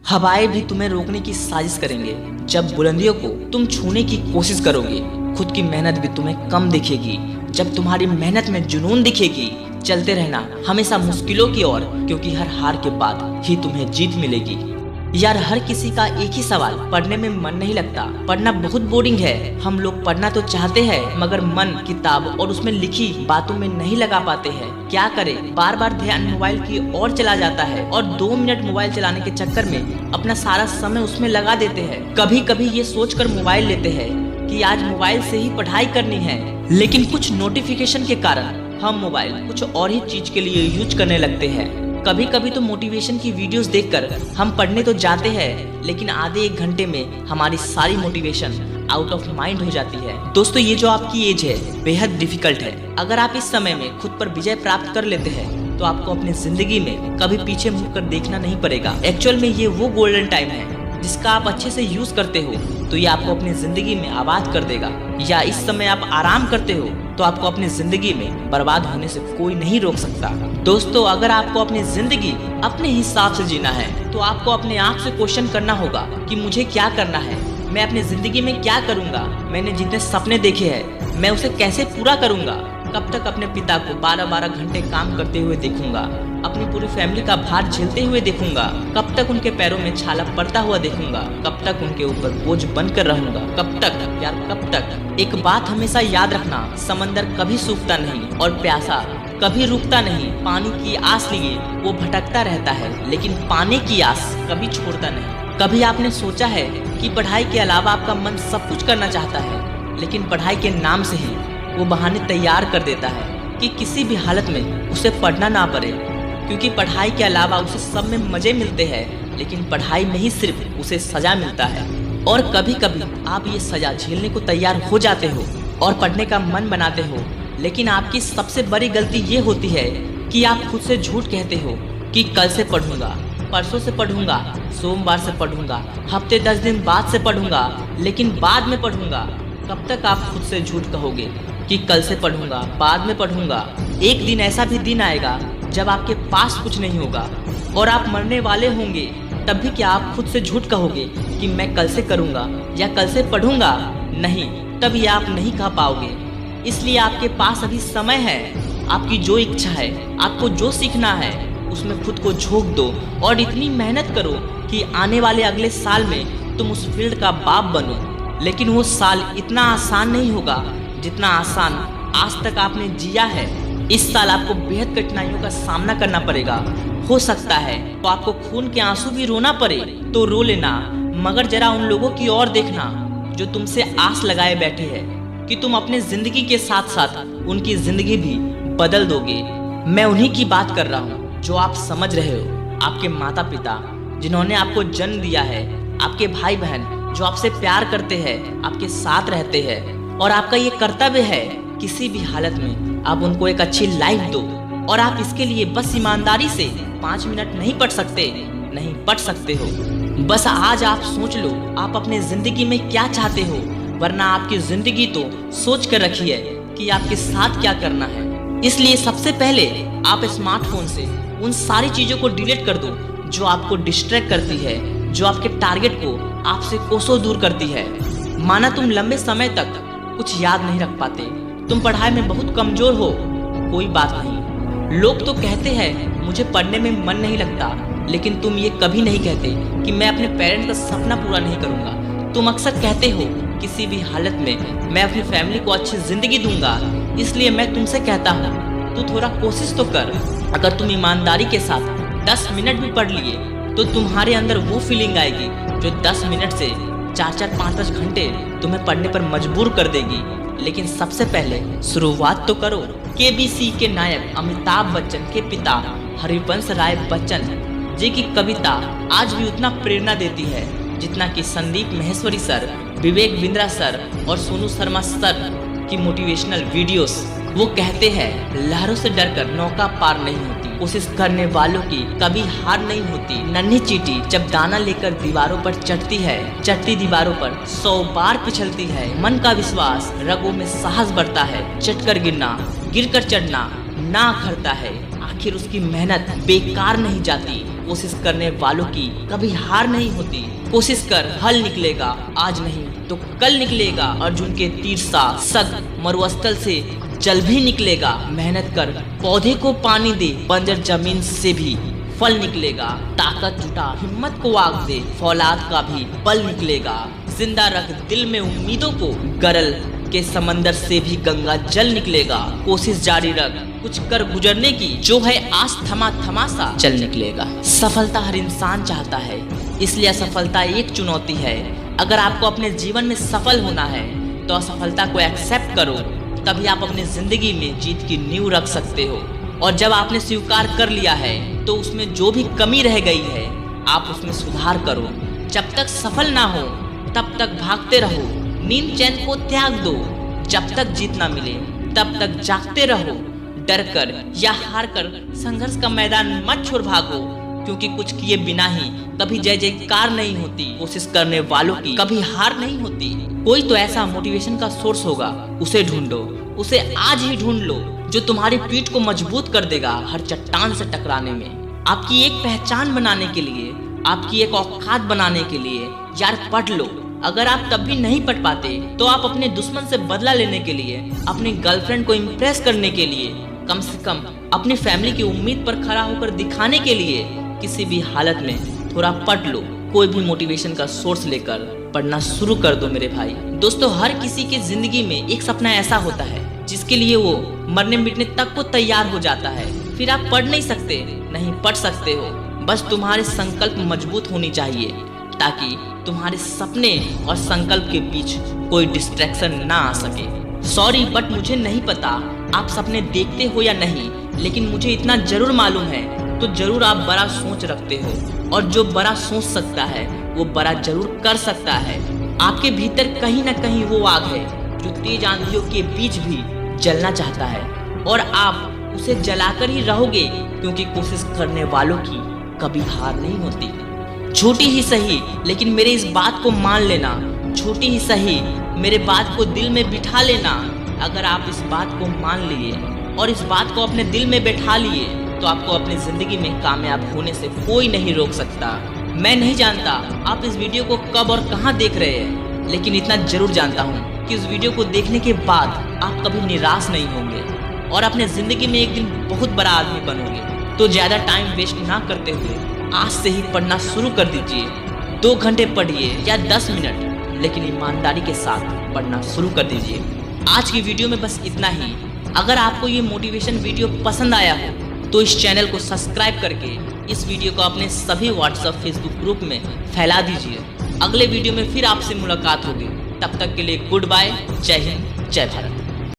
हवाएं भी तुम्हें रोकने की साजिश करेंगे। जब बुलंदियों को तुम छूने की कोशिश करोगे, खुद की मेहनत भी तुम्हें कम दिखेगी। जब तुम्हारी मेहनत में जुनून दिखेगी, चलते रहना हमेशा मुश्किलों की ओर, क्योंकि हर हार के बाद ही तुम्हें जीत मिलेगी। यार, हर किसी का एक ही सवाल, पढ़ने में मन नहीं लगता। पढ़ना बहुत बोरिंग है। हम लोग पढ़ना तो चाहते हैं, मगर मन किताब और उसमें लिखी बातों में नहीं लगा पाते हैं। क्या करें, बार बार ध्यान मोबाइल की ओर चला जाता है और 2 मिनट मोबाइल चलाने के चक्कर में अपना सारा समय उसमें लगा देते हैं। कभी कभी ये सोचकर मोबाइल लेते हैं कि आज मोबाइल से ही पढ़ाई करनी है, लेकिन कुछ नोटिफिकेशन के कारण हम मोबाइल कुछ और ही चीज के लिए यूज करने लगते हैं। कभी कभी तो मोटिवेशन की वीडियोस देखकर हम पढ़ने तो जाते हैं, लेकिन आधे 1 घंटे में हमारी सारी मोटिवेशन आउट ऑफ माइंड हो जाती है। दोस्तों, ये जो आपकी एज है बेहद डिफिकल्ट है। अगर आप इस समय में खुद पर विजय प्राप्त कर लेते हैं तो आपको अपनी जिंदगी में कभी पीछे मुड़कर देखना नहीं पड़ेगा। एक्चुअल में ये वो गोल्डन टाइम है जिसका आप अच्छे से यूज करते हो तो ये आपको अपनी जिंदगी में आबाद कर देगा। या इस समय आप आराम करते हो तो आपको अपनी जिंदगी में बर्बाद होने से कोई नहीं रोक सकता। दोस्तों, अगर आपको अपनी जिंदगी अपने हिसाब से जीना है तो आपको अपने आप से क्वेश्चन करना होगा कि मुझे क्या करना है, मैं अपनी जिंदगी में क्या करूंगा, मैंने जितने सपने देखे हैं मैं उसे कैसे पूरा करूंगा, कब तक अपने पिता को 12-12 घंटे काम करते हुए देखूंगा, अपनी पूरी फैमिली का भार झेलते हुए देखूंगा, कब तक उनके पैरों में छाला पड़ता हुआ देखूंगा, कब तक उनके ऊपर बोझ बनकर रहूंगा, कब तक यार कब तक। एक बात हमेशा याद रखना, समंदर कभी सूखता नहीं और प्यासा कभी रुकता नहीं। पानी की आस लिए वो भटकता रहता है, लेकिन पाने की आस कभी छोड़ता नहीं। कभी आपने सोचा है कि पढ़ाई के अलावा आपका मन सब कुछ करना चाहता है, लेकिन पढ़ाई के नाम से ही वो बहाने तैयार कर देता है कि किसी भी हालत में उसे पढ़ना ना पड़े, क्योंकि पढ़ाई के अलावा उसे सब में मजे मिलते हैं, लेकिन पढ़ाई में ही सिर्फ उसे सजा मिलता है। और कभी कभी आप ये सजा झेलने को तैयार हो जाते हो और पढ़ने का मन बनाते हो, लेकिन आपकी सबसे बड़ी गलती ये होती है कि आप खुद से झूठ कहते हो कि कल से पढ़ूंगा, परसों से पढ़ूंगा, सोमवार से पढ़ूंगा, हफ्ते 10 दिन बाद से पढ़ूंगा, लेकिन बाद में पढ़ूंगा। कब तक आप खुद से झूठ कहोगे कि कल से पढ़ूंगा, बाद में पढ़ूंगा? एक दिन ऐसा भी दिन आएगा जब आपके पास कुछ नहीं होगा और आप मरने वाले होंगे, तब भी क्या आप खुद से झूठ कहोगे कि मैं कल से करूंगा या कल से पढ़ूंगा? नहीं, तब ये आप नहीं कह पाओगे। इसलिए आपके पास अभी समय है। आपकी जो इच्छा है, आपको जो सीखना है, उसमें खुद को झोंक दो और इतनी मेहनत करो कि आने वाले अगले साल में तुम उस फील्ड का बाप बनो। लेकिन वो साल इतना आसान नहीं होगा जितना आसान आज तक आपने जिया है। इस साल आपको बेहद कठिनाइयों का सामना करना पड़ेगा। हो सकता है तो आपको खून के आंसू भी रोना पड़े तो रो लेना, मगर जरा उन लोगों की ओर देखना जो तुमसे आस लगाए बैठे हैं कि तुम अपने जिंदगी के साथ साथ उनकी जिंदगी भी बदल दोगे। मैं उन्हीं की बात कर रहा हूँ जो आप समझ रहे हो, आपके माता पिता जिन्होंने आपको जन्म दिया है, आपके भाई बहन जो आपसे प्यार करते हैं, आपके साथ रहते हैं, और आपका ये कर्तव्य है किसी भी हालत में आप उनको एक अच्छी लाइफ दो। और आप इसके लिए बस ईमानदारी से 5 मिनट नहीं पढ़ सकते, नहीं पढ़ सकते हो। बस आज आप सोच लो आप अपने जिंदगी में क्या चाहते हो, वरना आपकी जिंदगी तो सोच कर रखी है कि आपके साथ क्या करना है। इसलिए सबसे पहले आप स्मार्टफोन से उन सारी चीजों को डिलीट कर दो जो आपको डिस्ट्रैक्ट करती है, जो आपके टारगेट को आपसे कोसों दूर करती है। माना तुम लंबे समय तक कुछ याद नहीं रख पाते, तुम पढ़ाई में बहुत कमजोर हो, कोई बात नहीं। लोग तो कहते हैं मुझे पढ़ने में मन नहीं लगता, लेकिन तुम ये कभी नहीं कहते कि मैं अपने पेरेंट्स का सपना पूरा नहीं करूंगा। तुम अक्सर कहते हो किसी भी हालत में मैं अपनी फैमिली को अच्छी जिंदगी दूंगा। इसलिए मैं तुमसे कहता हूँ तू थोड़ा कोशिश तो कर। अगर तुम ईमानदारी के साथ 10 मिनट भी पढ़ लिए तो तुम्हारे अंदर वो फीलिंग आएगी जो 10 मिनट से 4-4, 5-5 घंटे तुम्हें पढ़ने पर मजबूर कर देगी। लेकिन सबसे पहले शुरुआत तो करो। केबीसी के नायक अमिताभ बच्चन के पिता हरिवंश राय बच्चन जी की कविता आज भी उतना प्रेरणा देती है जितना कि संदीप माहेश्वरी सर, विवेक बिंद्रा सर और सोनू शर्मा सर की मोटिवेशनल वीडियोस। वो कहते हैं लहरों से डरकर नौका पार नहीं होती, कोशिश करने वालों की कभी हार नहीं होती। नन्ही चींटी जब दाना लेकर दीवारों पर चढ़ती है, चढ़ती दीवारों पर 100 बार पिछलती है। मन का विश्वास, रगों में साहस बढ़ता है, चढ़कर गिरना, गिरकर चढ़ना ना अखरता है। आखिर उसकी मेहनत बेकार नहीं जाती। कोशिश करने वालों की कभी हार नहीं होती। कोशिश कर, हल निकलेगा, आज नहीं तो कल निकलेगा। अर्जुन के तीर सा सग मरुस्थल से जल भी निकलेगा। मेहनत कर, पौधे को पानी दे, बंजर जमीन से भी फल निकलेगा। ताकत जुटा, हिम्मत को आग दे, फौलाद का भी बल निकलेगा। जिंदा रख दिल में उम्मीदों को, गरल के समंदर से भी गंगा जल निकलेगा। कोशिश जारी रख, कुछ कर गुजरने की, जो है आस थमा थमा सा चल निकलेगा। सफलता हर इंसान चाहता है, इसलिए असफलता एक चुनौती है। अगर आपको अपने जीवन में सफल होना है तो असफलता को एक्सेप्ट करो, तभी आप अपनी जिंदगी में जीत की नींव रख सकते हो। और जब आपने स्वीकार कर लिया है तो उसमें जो भी कमी रह गई है आप उसमें सुधार करो। जब तक सफल ना हो तब तक भागते रहो, नींद चैन को त्याग दो। जब तक जीत ना मिले तब तक जागते रहो। डर कर या हार कर संघर्ष का मैदान मत छोड़ भागो, क्योंकि कुछ किए बिना ही कभी जय जयकार नहीं होती। कोशिश करने वालों की कभी हार नहीं होती। कोई तो ऐसा मोटिवेशन का सोर्स होगा, उसे ढूंढो, उसे आज ही ढूंढ लो, जो तुम्हारी पीठ को मजबूत कर देगा हर चट्टान से टकराने में। आपकी एक पहचान बनाने के लिए, आपकी एक औकात बनाने के लिए यार पढ़ लो। अगर आप तब भी नहीं पढ़ पाते तो आप अपने दुश्मन से बदला लेने के लिए, अपनी गर्लफ्रेंड को इम्प्रेस करने के लिए, कम से कम अपनी फैमिली की उम्मीद पर खड़ा होकर दिखाने के लिए किसी भी हालत में थोड़ा पढ़ लो। कोई भी मोटिवेशन का सोर्स लेकर पढ़ना शुरू कर दो मेरे भाई। दोस्तों, हर किसी की जिंदगी में एक सपना ऐसा होता है जिसके लिए वो मरने मिटने तक को तैयार हो जाता है। फिर आप पढ़ नहीं सकते, नहीं पढ़ सकते हो। बस तुम्हारे संकल्प मजबूत होनी चाहिए, ताकि तुम्हारे सपने और संकल्प के बीच कोई डिस्ट्रैक्शन ना आ सके। सॉरी बट मुझे नहीं पता आप सपने देखते हो या नहीं, लेकिन मुझे इतना जरूर मालूम है तो जरूर आप बड़ा सोच रखते हो। और जो बड़ा सोच सकता है वो बड़ा जरूर कर सकता है। आपके भीतर कहीं ना कहीं वो आग है जो तेज आंधियों के बीच भी जलना चाहता है, और आप उसे जलाकर ही रहोगे, क्योंकि कोशिश करने वालों की कभी हार नहीं होती। छोटी ही सही लेकिन मेरे इस बात को मान लेना, छोटी ही सही मेरे बात को दिल में बिठा लेना। अगर आप इस बात को मान लिए और इस बात को अपने दिल में बैठा लिए तो आपको अपनी जिंदगी में कामयाब होने से कोई नहीं रोक सकता। मैं नहीं जानता आप इस वीडियो को कब और कहां देख रहे हैं, लेकिन इतना जरूर जानता हूं कि इस वीडियो को देखने के बाद आप कभी निराश नहीं होंगे और अपने जिंदगी में एक दिन बहुत बड़ा आदमी बनोगे। तो ज्यादा टाइम वेस्ट ना करते हुए आज से ही पढ़ना शुरू कर दीजिए। 2 घंटे पढ़िए या 10 मिनट, लेकिन ईमानदारी के साथ पढ़ना शुरू कर दीजिए। आज की वीडियो में बस इतना ही। अगर आपको ये मोटिवेशन वीडियो पसंद आया हो तो इस चैनल को सब्सक्राइब करके इस वीडियो को अपने सभी व्हाट्सएप फेसबुक ग्रुप में फैला दीजिए। अगले वीडियो में फिर आपसे मुलाकात होगी। तब तक के लिए गुड बाय, जय हिंद, जय भारत।